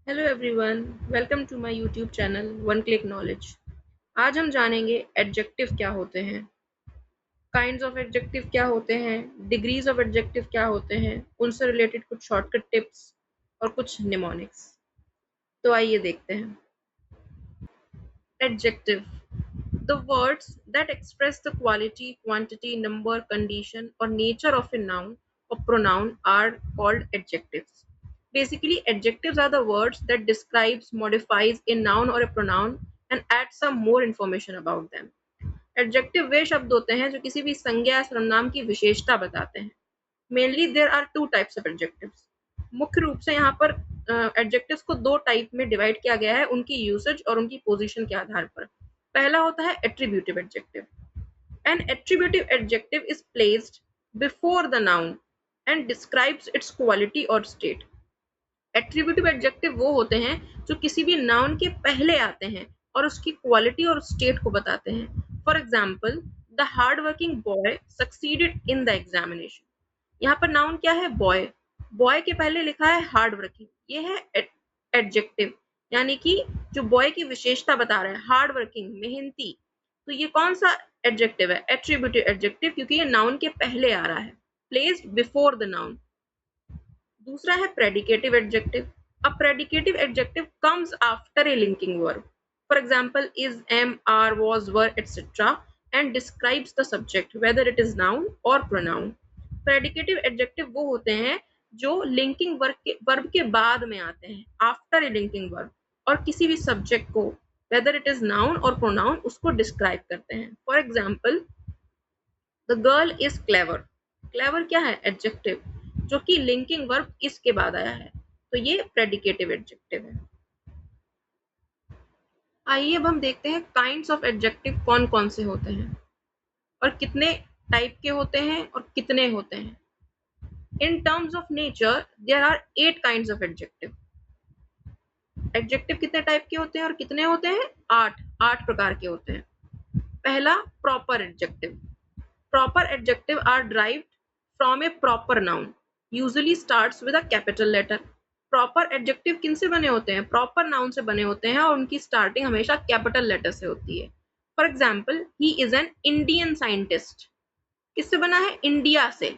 Hello everyone, welcome to my YouTube channel One Click Knowledge. आज हम जानेंगे adjective क्या होते हैं, काइंड्स ऑफ एडजेक्टिव क्या होते हैं, डिग्रीज ऑफ एडजेक्टिव क्या होते हैं, उनसे रिलेटेड कुछ शॉर्टकट टिप्स और कुछ निमोनिक्स। तो आइए देखते हैं। Adjective, the words that express the quality, quantity, number, condition, or nature of a noun or pronoun are called adjectives. Basically, adjectives are the words that describes, modifies a noun or a pronoun and add some more information about them. Adjective वे शब्द होते हैं जो किसी भी संज्ञा या सर्वनाम की विशेषता बताते हैं। Mainly there are two types of adjectives. मुख्य रूप से यहाँ पर एडजेक्टिव्स को दो टाइप में डिवाइड किया गया है उनकी यूसेज और उनकी पोजीशन के आधार पर। पहला होता है attributive adjective. An attributive adjective is placed before the noun and describes its quality और स्टेट। एट्रीब्यूटिव एडजेक्टिव वो होते हैं जो किसी भी नाउन के पहले आते हैं और उसकी क्वालिटी और स्टेट को बताते हैं। For example, the hard working boy succeeded in the examination. यहाँ पर नाउन क्या है? बॉय। बॉय के पहले लिखा है हार्ड वर्किंग, ये है एडजेक्टिव, यानी कि जो बॉय की विशेषता बता रहा है, हार्ड वर्किंग, मेहनती। तो ये कौन सा एडजेक्टिव है? एट्रीब्यूटिव एडजेक्टिव, क्योंकि ये नाउन के पहले आ रहा है, प्लेस्ड बिफोर द नाउन। दूसरा है predicative adjective. A predicative adjective comes after a linking verb. For example, is, am, are, was, were, etcetera, and describes the subject whether it is noun और pronoun. Predicative adjective वो होते हैं जो linking verb के बाद में आते हैं, आफ्टर ए लिंकिंग वर्ब, और किसी भी सब्जेक्ट को, वेदर इट इज नाउन और प्रोनाउन, उसको डिस्क्राइब करते हैं। For example, the girl is clever. Clever क्या है? एडजेक्टिव, जो कि लिंकिंग वर्ब इसके बाद आया है, तो ये प्रेडिकेटिव एडजेक्टिव है। आइए अब हम देखते हैं काइंड्स ऑफ एडजेक्टिव कौन कौन से होते हैं और कितने टाइप के होते हैं और कितने होते हैं। In terms of nature there are 8 kinds of adjective. Adjective कितने टाइप के होते हैं और कितने होते हैं? 8 प्रकार के होते हैं। पहला, proper adjective. Proper adjective are derived from a proper noun, usually starts with a capital letter. Proper adjective किनसे बने होते हैं? Proper noun से बने होते हैं और उनकी starting हमेशा capital letter से होती है। For example, he is an Indian scientist. किससे बना है? इंडिया से,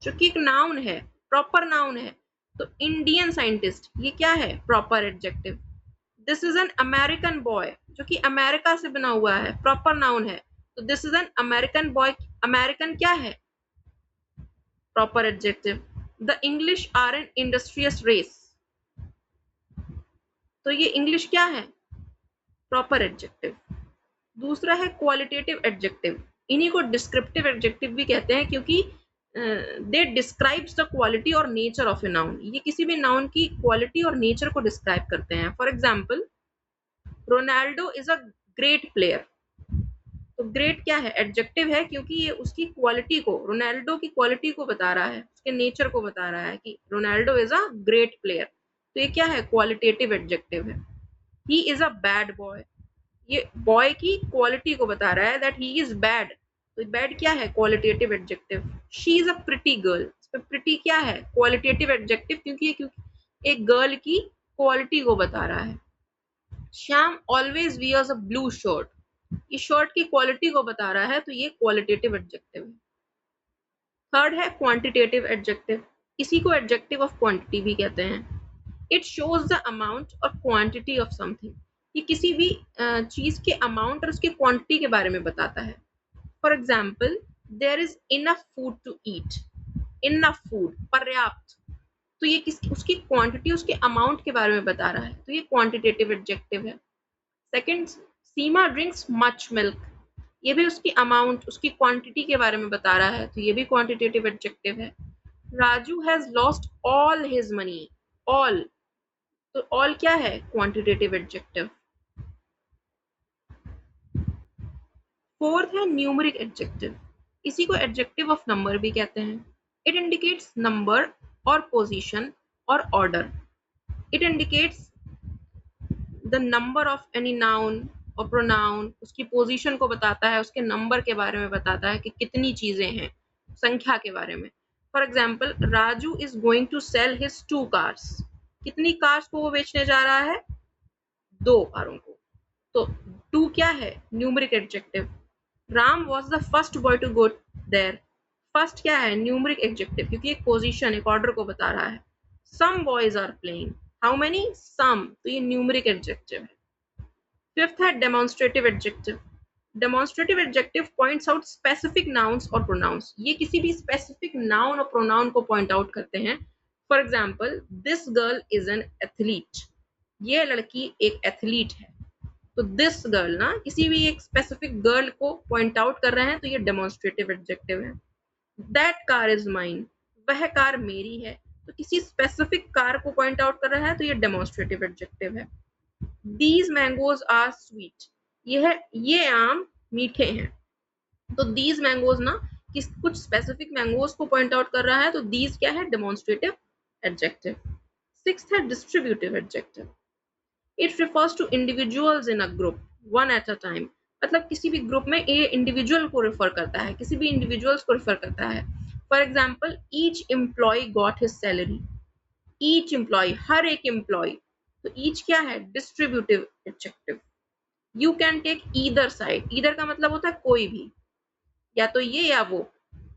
जो कि एक नाउन है, प्रॉपर नाउन है। तो इंडियन साइंटिस्ट, ये क्या है? Proper adjective. This is an American boy, जो कि अमेरिका से बना हुआ है, प्रॉपर नाउन है। तो this is an American boy. American क्या है? Proper adjective. The English are an industrious race. तो ये इंग्लिश क्या है? Proper adjective. दूसरा है क्वालिटेटिव एडजेक्टिव। इन्हीं को डिस्क्रिप्टिव एडजेक्टिव भी कहते हैं, क्योंकि दे डिस्क्राइब्स द क्वालिटी और नेचर ऑफ ए नाउन। ये किसी भी नाउन की क्वालिटी और नेचर को डिस्क्राइब करते हैं। For example, Ronaldo is a great player. तो ग्रेट क्या है? एडजेक्टिव है, क्योंकि ये उसकी क्वालिटी को, रोनाल्डो की क्वालिटी को बता रहा है, उसके नेचर को बता रहा है कि Ronaldo is a great player. तो ये क्या है? क्वालिटेटिव एडजेक्टिव है। He is a bad boy, ये बॉय की क्वालिटी को बता रहा है, दैट ही इज बैड। तो बैड क्या है? Qualitative adjective. She is a pretty girl. Pretty क्या है? क्वालिटेटिव एडजेक्टिव, क्योंकि एक गर्ल की क्वालिटी को बता रहा है। Shyam always wears a blue shirt, ये शर्ट की क्वालिटी को बता रहा है, तो ये क्वालिटेटिव एडजेक्टिव है। थर्ड है क्वांटिटेटिव एडजेक्टिव। इसी को एडजेक्टिव ऑफ क्वांटिटी भी कहते हैं। इट शोज द अमाउंट और क्वांटिटी ऑफ समथिंग। ये किसी भी चीज के अमाउंट और उसकी क्वांटिटी के बारे में बताता है। For example, there is enough food to eat. Enough food, पर्याप्त। तो ये उसकी क्वांटिटी, उसके अमाउंट के बारे में बता रहा है, तो ये क्वांटिटेटिव एडजेक्टिव है। सेकंड, सीमा ड्रिंक्स मच मिल्क। ये भी उसकी अमाउंट, उसकी क्वांटिटी के बारे में बता रहा है, तो ये भी क्वांटिटेटिव एडजेक्टिव है। Raju has lost all his money. All, तो ऑल क्या है? Quantitative adjective. फोर्थ है न्यूमेरिक एडजेक्टिव। इसी को एडजेक्टिव ऑफ नंबर भी कहते हैं। इट इंडिकेट्स नंबर और पोजीशन और order. It indicates the number of any noun और प्रोनाउन, उसकी पोजीशन को बताता है, उसके नंबर के बारे में बताता है कि कितनी चीजें हैं, संख्या के बारे में। For example, Raju is going to sell his 2 cars. कितनी कार्स को वो बेचने जा रहा है? 2 कारों को। तो टू क्या है? Numeric adjective. Ram was the first boy to go there. First क्या है? न्यूमेरिक एडजेक्टिव, क्योंकि एक पोजीशन, एक ऑर्डर को बता रहा है। Some boys are playing. How many? Some, तो ये न्यूमेरिक एडजेक्टिव है। फिफ्थ है demonstrative adjective. Demonstrative adjective points out specific nouns और प्रोनाउंस। ये किसी भी स्पेसिफिक नाउन और प्रोनाउन को पॉइंट आउट करते हैं। For example, this girl is an athlete. ये लड़की एक एथलीट है। तो दिस गर्ल ना किसी भी एक स्पेसिफिक गर्ल को पॉइंट आउट कर रहे हैं, तो ये डेमोन्स्ट्रेटिव एडजेक्टिव है। That car is mine. वह कार मेरी है। तो किसी स्पेसिफिक कार को पॉइंट आउट कर रहा है, तो ये डेमोन्स्ट्रेटिव एडजेक्टिव है। These mangoes are sweet. ये आम मीठे हैं। तो दीज मैंगोज ना किस कुछ स्पेसिफिक मैंगोज को पॉइंट आउट कर रहा है, तो दीज क्या है? Demonstrative adjective. सिक्स्थ है distributive adjective. It refers to individuals in a group one at a time. मतलब किसी भी ग्रुप में ये इंडिविजुअल को रेफर करता है, किसी भी इंडिविजुअल्स को रेफर करता है। For example, each employee got his salary. Each employee, हर एक एम्प्लॉय। तो ईच क्या है? Distributive adjective. You can take either side. Either का मतलब होता है कोई भी, या तो ये या वो।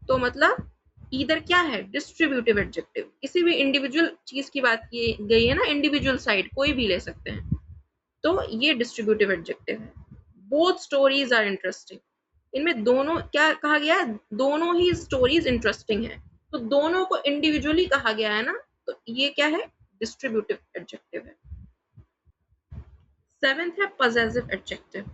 तो मतलब ईदर क्या है? Distributive adjective. किसी भी इंडिविजुअल चीज की बात की गई है ना, इंडिविजुअल साइड कोई भी ले सकते हैं, तो ये डिस्ट्रीब्यूटिव एडजेक्टिव है। Both stories are interesting. इनमें दोनों क्या कहा गया है? दोनों ही स्टोरीज इंटरेस्टिंग है। तो दोनों को इंडिविजुअली कहा गया है ना, तो ये क्या है? डिस्ट्रीब्यूटिव एडजेक्टिव है। सेवेंथ है possessive adjective.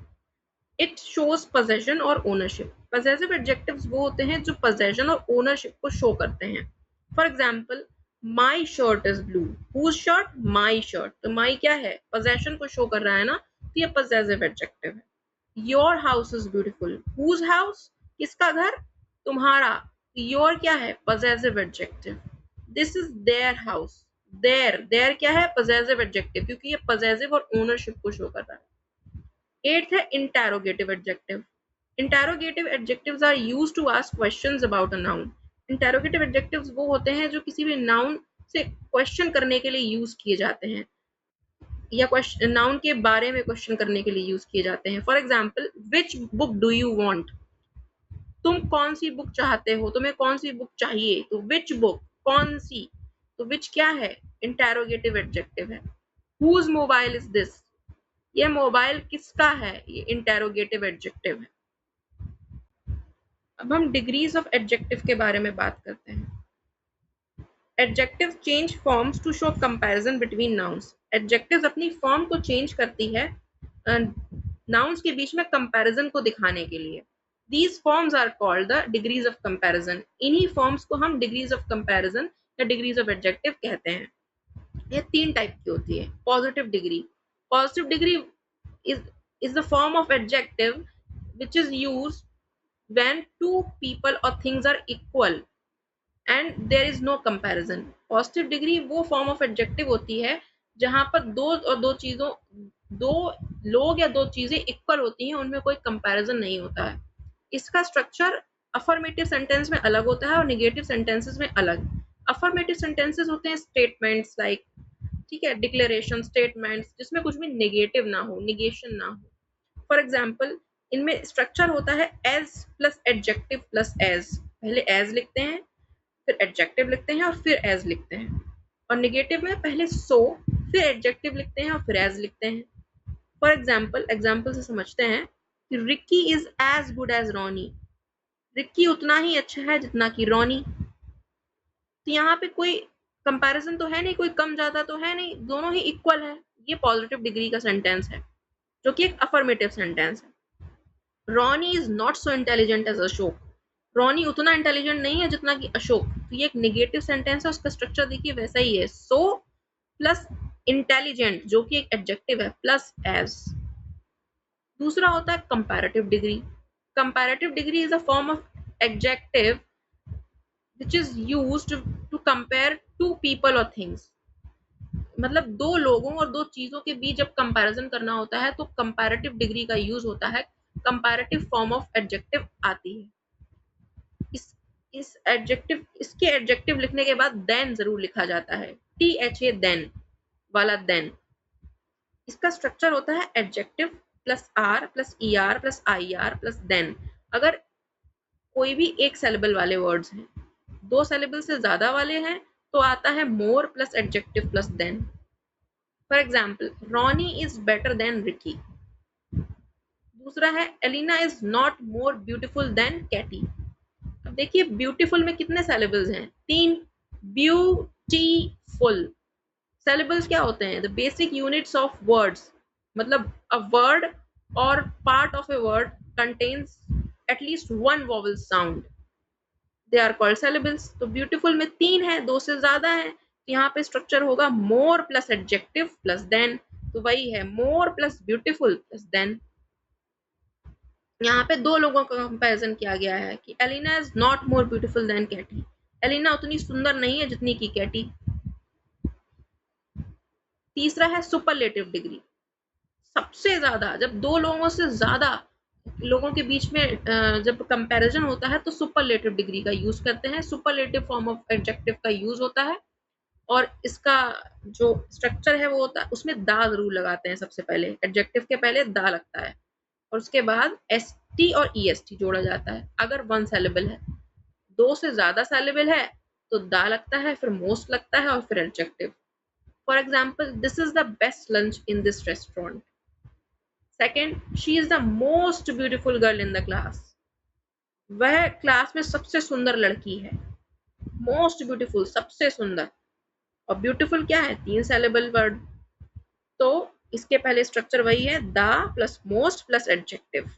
It shows possession और ओनरशिप। possessive adjectives वो होते हैं जो possession और ओनरशिप को शो करते हैं। For example, my shirt is blue. Whose shirt? My shirt. तो माई क्या है? possession को शो कर रहा है ना, तो ये possessive adjective है। Your house is beautiful. Whose house? किसका घर? तुम्हारा। योर क्या है? possessive adjective। This is their house. Their क्या है? possessive adjective, क्योंकि ये possessive और ओनरशिप को शो कर रहा है। एट्थ है interrogative adjective. Interrogative adjectives are used to ask questions about a noun. Interrogative adjectives वो होते हैं जो किसी भी नाउन से क्वेश्चन करने के लिए यूज किए जाते हैं, या क्वेश्चन नाउन के बारे में क्वेश्चन करने के लिए यूज किए जाते हैं। For example, which book do you want? तुम कौन सी बुक चाहते हो? तुम्हें कौन सी बुक चाहिए? तो विच बुक, कौन सी। तो विच क्या है? इंटेरोगेटिव एडजेक्टिव है। Whose mobile is this? ये मोबाइल किसका है? ये इंटेरोगेटिव एडजेक्टिव है। अब हम डिग्रीज ऑफ एडजेक्टिव के बारे में बात करते हैं। Adjective change forms to show comparison between nouns. Adjectives अपनी फॉर्म को चेंज करती है नाउन्स के बीच में कंपैरिजन को दिखाने के लिए। These forms are called the degrees of comparison. इन्हीं फॉर्म्स को हम डिग्रीज ऑफ कंपैरिजन या डिग्रीज ऑफ एडजेक्टिव कहते हैं। ये 3 टाइप की होती है। Positive degree. Positive degree is the form of adjective which is used when two people or things are equal and there is no comparison। Positive degree वो form of adjective होती है जहां पर दो लोग या दो चीजें इक्वल होती हैं, उनमें कोई कंपैरिजन नहीं होता है। इसका स्ट्रक्चर अफर्मेटिव सेंटेंस में अलग होता है और निगेटिव सेंटेंसेस में अलग। अफर्मेटिव सेंटेंसेस होते हैं स्टेटमेंट्स लाइक, ठीक है, डिक्लेरेशन स्टेटमेंट्स जिसमें कुछ भी नेगेटिव ना हो, निगेशन ना हो। फॉर एग्जाम्पल, इनमें स्ट्रक्चर होता है as plus adjective plus as. पहले एज लिखते हैं, फिर एडजेक्टिव लिखते हैं और फिर एज लिखते हैं। और निगेटिव में पहले सो, फिर एडजेक्टिव लिखते हैं और फिर एज लिखते हैं। फॉर एग्जाम्पल से समझते हैं कि Ricky is as good as Ronnie. Ricky उतना ही अच्छा है जितना कि रोनी। तो यहाँ पे कोई कंपैरिजन तो है नहीं, कोई कम ज्यादा तो है नहीं, दोनों ही इक्वल है। ये पॉजिटिव डिग्री का सेंटेंस है जो कि एक अफर्मेटिव सेंटेंस है। Ronnie is not so intelligent as Ashok. Ronnie उतना इंटेलिजेंट नहीं है जितना कि अशोक। तो ये एक नेगेटिव सेंटेंस है, उसका स्ट्रक्चर देखिए वैसा ही है, सो प्लस इंटेलिजेंट जो कि एक एडजेक्टिव है प्लस एज। दूसरा होता है comparative degree. Comparative degree is a form of adjective which is used to compare two people or things। मतलब दो लोगों और दो चीजों के बीच जब कंपैरिजन करना होता है तो कंपैरेटिव डिग्री का यूज होता है। कंपैरेटिव फॉर्म ऑफ एडजेक्टिव आती है। इसके एडजेक्टिव लिखने के बाद देन जरूर लिखा जाता है, THA देन। वाला देन, इसका स्ट्रक्चर होता है adjective plus R plus E R plus I R plus than. अगर कोई भी एक सेलेबल वाले वर्ड्स हैं, दो सेलेबल से ज्यादा वाले हैं, तो आता है more plus adjective plus than. For example, Ronny is better than Ricky. दूसरा है Elina is not more beautiful than Katy. अब देखिए ब्यूटीफुल में कितने सेलेबल्स हैं, तीन। ब्यूटीफुल, सेलेबल्स क्या होते हैं, the basic units of words, मतलब अ वर्ड और part of a word contains at least one vowel sound, they are called syllables. तो ब्यूटीफुल में तीन है, दो से ज्यादा है, यहाँ पे स्ट्रक्चर होगा मोर प्लस एडजेक्टिव प्लस देन, तो वही है more plus beautiful plus then. यहाँ पे दो लोगों का कंपैरिजन किया गया है कि Elina is not more beautiful than Katie, Elina उतनी सुंदर नहीं है जितनी की कैटी। तीसरा है सुपरलेटिव डिग्री, सबसे ज्यादा, जब दो लोगों से ज्यादा लोगों के बीच में जब कंपैरिजन होता है तो सुपरलेटिव डिग्री का यूज करते हैं, सुपरलेटिव फॉर्म ऑफ एडजेक्टिव का यूज होता है, और इसका जो स्ट्रक्चर है वो होता है, उसमें दा जरूर लगाते हैं, सबसे पहले एडजेक्टिव के पहले दा लगता है और उसके बाद एस टी और ई एस टी जोड़ा जाता है अगर वन सेलेबल है। दो से ज्यादा सेलेबल है तो दा लगता है, फिर मोस्ट लगता है और फिर adjective. For example, this is the best lunch in this restaurant. Second, she is the most beautiful girl in the class, वह क्लास में सबसे सुंदर लड़की है। मोस्ट ब्यूटीफुल, सबसे सुंदर, और ब्यूटीफुल क्या है, तीन सेलेबल वर्ड, तो इसके पहले स्ट्रक्चर वही है, the plus most plus adjective,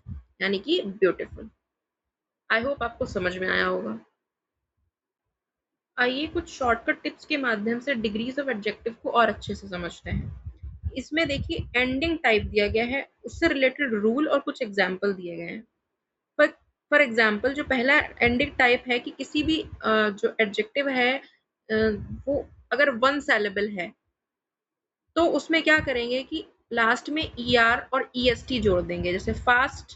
यानी कि ब्यूटीफुल। आई होप आपको समझ में आया होगा। आइए कुछ शॉर्टकट टिप्स के माध्यम से डिग्रीज ऑफ एडजेक्टिव को और अच्छे से समझते हैं। इसमें देखिए एंडिंग टाइप दिया गया है, उससे रिलेटेड रूल और कुछ एग्जाम्पल दिए गए हैं। फॉर फॉर एग्जाम्पल, जो पहला एंडिंग टाइप है कि किसी भी जो एडजेक्टिव है वो अगर वन सेलेबल है तो उसमें क्या करेंगे कि लास्ट में ई आर और ई एस टी जोड़ देंगे, जैसे फास्ट,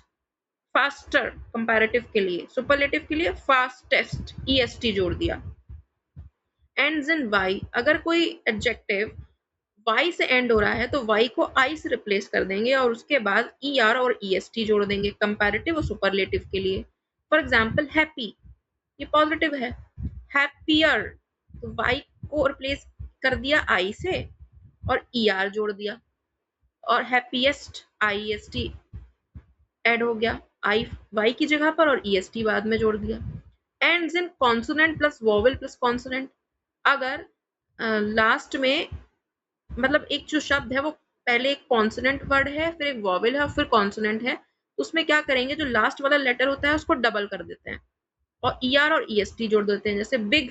फास्टर कंपैरेटिव के लिए, सुपरलेटिव के लिए फास्टेस्ट, ई एस टी जोड़ दिया। एंड्स इन वाई, अगर कोई एडजेक्टिव वाई से एंड हो रहा है तो वाई को आई से रिप्लेस कर देंगे और उसके बाद ई आर और ई एस टी जोड़ देंगे कंपैरेटिव और सुपरलेटिव के लिए। फॉर एग्जाम्पल, हैप्पी, ये पॉजिटिव है, हैप्पियर, तो वाई को रिप्लेस कर दिया आई से और ई आर जोड़ दिया, और happiest I S T add हो गया, आई वाई की जगह पर और ई एस टी बाद में जोड़ दिया। Ends in consonant plus vowel plus consonant, अगर लास्ट में मतलब एक जो शब्द है वो पहले एक कॉन्सोनेंट वर्ड है, फिर एक वोवेल है और फिर कॉन्सोनेंट है, तो उसमें क्या करेंगे, जो लास्ट वाला लेटर होता है उसको डबल कर देते हैं और ई आर और ई एस टी जोड़ देते हैं, जैसे बिग,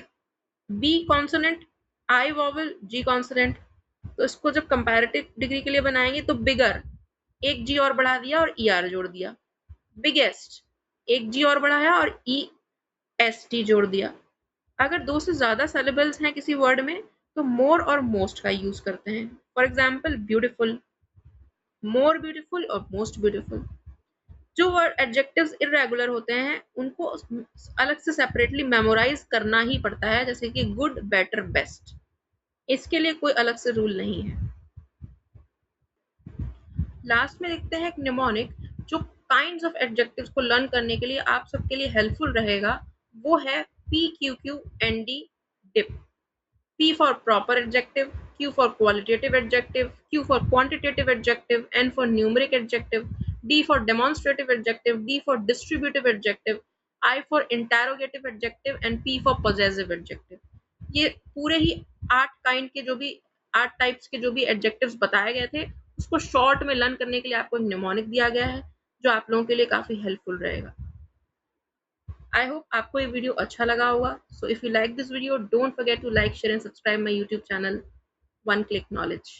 बी कॉन्सोनेंट, आई वोवेल, जी कॉन्सोनेंट। तो इसको जब कंपैरेटिव डिग्री के लिए बनाएंगे तो बिगर, एक जी और बढ़ा दिया और ई आर जोड़ दिया, बिगेस्ट, एक जी और बढ़ाया और ई एस टी जोड़ दिया। अगर दो से ज्यादा सेलेबल्स हैं किसी वर्ड में तो मोर और मोस्ट का यूज करते हैं। For example, beautiful, more beautiful और मोस्ट ब्यूटीफुल। जो वर्ड एडजेक्टिव्स इरेगुलर होते हैं उनको अलग से सेपरेटली मेमोराइज करना ही पड़ता है, जैसे कि गुड, बेटर, बेस्ट, इसके लिए कोई अलग से रूल नहीं है। लास्ट में देखते हैं एक निमोनिक, जो काइंड्स ऑफ एडजेक्टिव्स को लर्न करने के लिए आप सबके लिए हेल्पफुल रहेगा, वो है P Q Q N D dip. P for proper adjective, Q for qualitative adjective, Q for quantitative adjective, N for numeric adjective, D for demonstrative adjective, D for distributive adjective, I for interrogative adjective and P for possessive adjective। ये पूरे ही 8 kind के जो भी 8 types के जो भी adjectives बताए गए थे उसको शॉर्ट में लर्न करने के लिए आपको एक निमोनिक दिया गया है जो आप लोगों के लिए काफी हेल्पफुल रहेगा। आई होप आपको ये वीडियो अच्छा लगा होगा। So if you like this video, don't forget to like, share and subscribe my YouTube channel One Click knowledge.